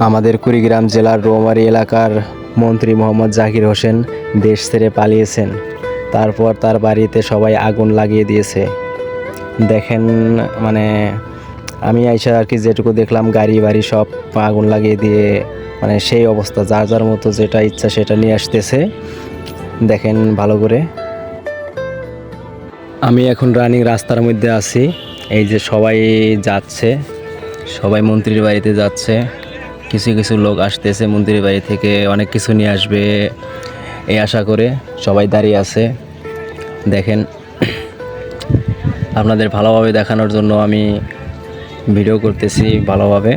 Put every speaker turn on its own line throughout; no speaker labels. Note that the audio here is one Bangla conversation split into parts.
আমাদের কুড়িগ্রাম জেলার রৌমারী এলাকার মন্ত্রী মোহাম্মদ জাকির হোসেন দেশ ছেড়ে পালিয়েছেন। তারপর তার বাড়িতে সবাই আগুন লাগিয়ে দিয়েছে। দেখেন মানে আমি আইসা আর কি যেটুকু দেখলাম, গাড়ি বাড়ি সব আগুন লাগিয়ে দিয়ে মানে সেই অবস্থা, যার যার মতো যেটা ইচ্ছা সেটা নিয়ে আসতেছে। দেখেন ভালো করে। আমি এখন রানিং রাস্তার মধ্যে আছি। এই যে সবাই যাচ্ছে, সবাই মন্ত্রীর বাড়িতে যাচ্ছে। কিছু কিছু লোক আসতেছে মন্ত্রীর বাড়ি থেকে, অনেক কিছু নিয়ে আসবে এই আশা করে সবাই দাঁড়িয়ে আছে। দেখেন আপনাদের ভালোভাবে দেখানোর জন্য আমি ভিডিও করতেছি ভালোভাবে।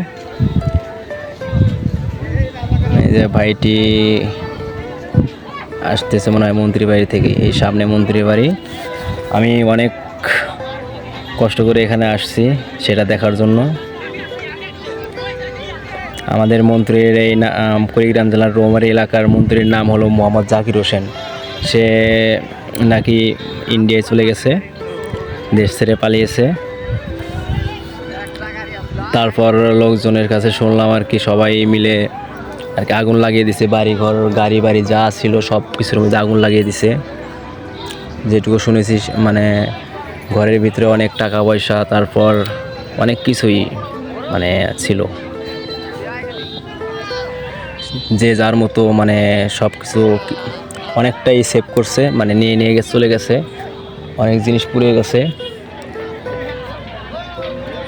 এই যে ভাইটি আসতেছে মনে হয় মন্ত্রীর বাড়ি থেকে, এই সামনে মন্ত্রীর বাড়ি। আমি অনেক কষ্ট করে এখানে আসছি সেটা দেখার জন্য। আমাদের মন্ত্রীর এই কুড়িগ্রাম জেলার রৌমারী এলাকার মন্ত্রীর নাম হলো মোহাম্মদ জাকির হোসেন। সে নাকি ইন্ডিয়ায় চলে গেছে, দেশ ছেড়ে পালিয়েছে। তারপর লোকজনের কাছে শুনলাম আর কি সবাই মিলে আর কি আগুন লাগিয়ে দিছে, বাড়িঘর গাড়ি বাড়ি যা ছিল সব কিছুর মধ্যে আগুন লাগিয়ে দিছে। যেটুকু শুনেছি মানে ঘরের ভিতরে অনেক টাকা পয়সা, তারপর অনেক কিছুই মানে ছিল। যে যার মতো মানে সব কিছু অনেকটাই সেভ করছে, মানে নিয়ে নিয়ে গেছে, চলে গেছে, অনেক জিনিস পুড়ে গেছে।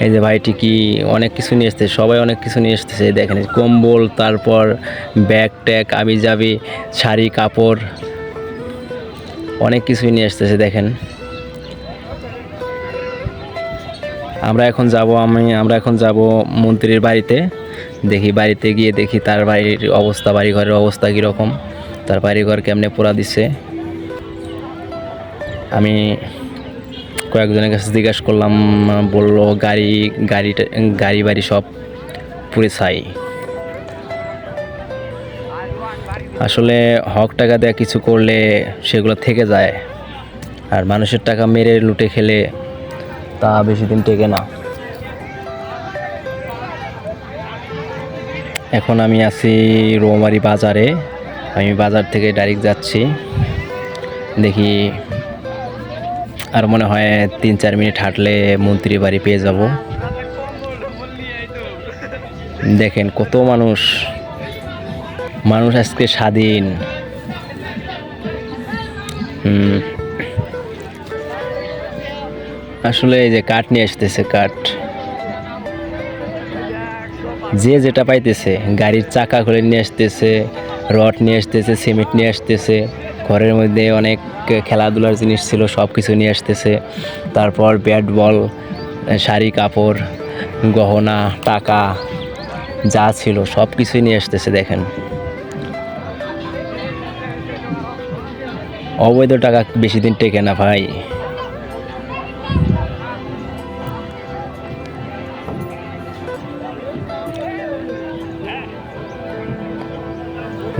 এই যে ভাইটি কি অনেক কিছু নিয়ে এসেছে, সবাই অনেক কিছু নিয়ে এসেছে। দেখেন কম্বল, তারপর ব্যাগ ট্যাগ আবি যাবি, শাড়ি কাপড়, অনেক কিছুই নিয়ে এসেছে। দেখেন আমরা এখন যাব মন্ত্রীর বাড়িতে। দেখি বাড়িতে গিয়ে দেখি তার বাড়ির অবস্থা, বাড়িঘরের অবস্থা কীরকম, তার বাড়িঘর কেমনে পোড়া দিছে। আমি কয়েকজনের কাছে জিজ্ঞাসা করলাম, বললো গাড়ি বাড়ি সব পুড়ে ছাই। আসলে হক টাকা দেওয়া কিছু করলে সেগুলো থেকে যায়, আর মানুষের টাকা মেরে লুটে খেলে তা বেশি দিন টেকে না। এখন আমি আছি রৌমারী বাজারে। আমি বাজার থেকে ডাইরেক্ট যাচ্ছি। দেখি আর মনে হয় 3-4 মিনিট হাঁটলে মন্ত্রীর বাড়ি পেয়ে যাব। দেখেন কত মানুষ আজকে স্বাধীন। আসলে এই যে কাঠ নিয়ে আসতেছে, কাঠ যে যেটা পাইতেছে, গাড়ির চাকা খুলে নিয়ে আসতেছে, রড নিয়ে আসতেছে, সিমেন্ট নিয়ে আসতেছে। ঘরের মধ্যে অনেক খেলাধুলার জিনিস ছিল, সব কিছু নিয়ে আসতেছে। তারপর ব্যাট বল, শাড়ি কাপড়, গহনা, টাকা যা ছিল সব কিছুই নিয়ে আসতেছে। দেখেন অবৈধ টাকা বেশি দিন টেকে না ভাই।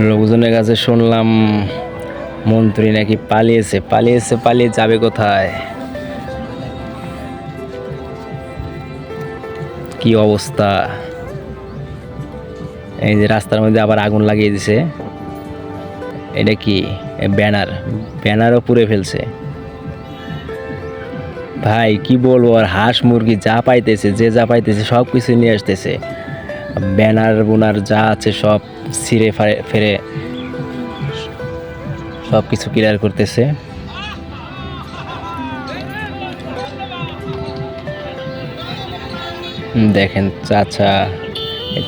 লোকজনের কাছে শুনলাম মন্ত্রী নাকি পালিয়ে যাবে কোথায়? কি অবস্থা! এই যে রাস্তার মধ্যে আবার আগুন লাগিয়ে দিছে। এটা কি ব্যানারও পুড়ে ফেলছে। ভাই কি বলবো, আর হাঁস মুরগি যা পাইতেছে, যে যা পাইতেছে সব কিছু নিয়ে আসতেছে। ব্যানার বুনার যা আছে সব ছিঁড়ে ফেরে সব কিছু ক্লিয়ার করতেছে। দেখেন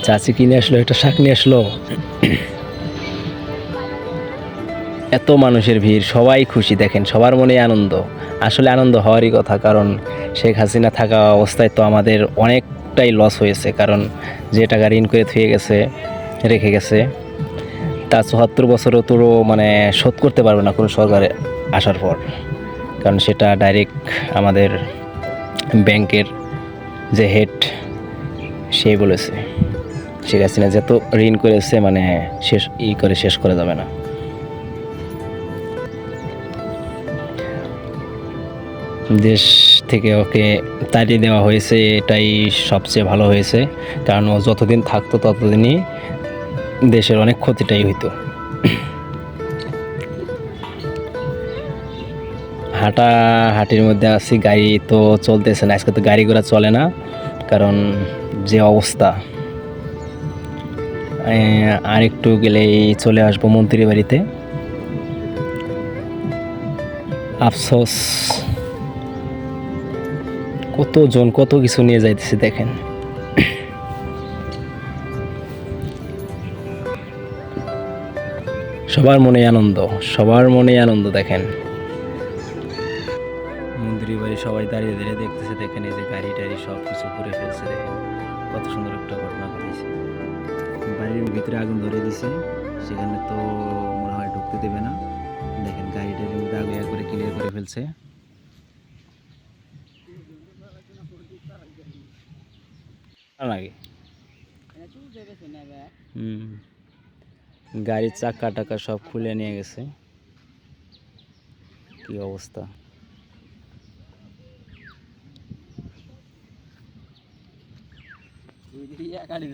চাচি কিনে আসলো, একটা শাক নিয়ে আসলো। এত মানুষের ভিড়, সবাই খুশি। দেখেন সবার মনে আনন্দ। আসলে আনন্দ হওয়ারই কথা, কারণ শেখ হাসিনা থাকা অবস্থায় তো আমাদের অনেকটাই লস হয়েছে। কারণ যে টাকা ঋণ করে রেখে গেছে তা ৭৪ বছরও তো মানে শোধ করতে পারবে না কোনো সরকারে আসার পর। কারণ সেটা ডাইরেক্ট আমাদের ব্যাংকের যে হেড সেই বলেছে, শেখ হাসিনা যত ঋণ করেছে মানে শেষ করা যাবে না। দেশ থেকে ওকে তাড়িয়ে দেওয়া হয়েছে, এটাই সবচেয়ে ভালো হয়েছে। কারণ ও যতদিন থাকতো ততদিনই দেশের অনেক ক্ষতিটাই হইতো। হাঁটাহাঁটির মধ্যে আছি, গাড়ি তো চলতেছে না, আজকে তো গাড়ি ঘোড়া চলে না, কারণ যে অবস্থা। আর একটু গেলেই চলে আসবো মন্ত্রী বাড়িতে। আফসোস, কতজন কত কিছু নিয়ে যাইতেছে দেখেন। সবার মনে আনন্দ, সবার মনে আনন্দ দেখেন। মন্দির বাড়ি সবাই দাঁড়িয়ে দাঁড়িয়ে দেখতেছে, দেখেন এই যে গাড়ি টাড়ি সব কিছু ঘুরে ফেলছে, দেখেন কত সুন্দর একটা ঘটনা ঘটেছে। বাড়ির ভিতরে আগুন ধরে দিছে, সেখানে তো মনে হয় ঢুকতে দেবে না। দেখেন গাড়ি টাড়ির মধ্যে আগুন একবারে ক্লিয়ার করে ফেলছে। লাগে গাড়ির চাকা টাকা সব খুলে নিয়ে গেছে, কি অবস্থা।
গাড়ি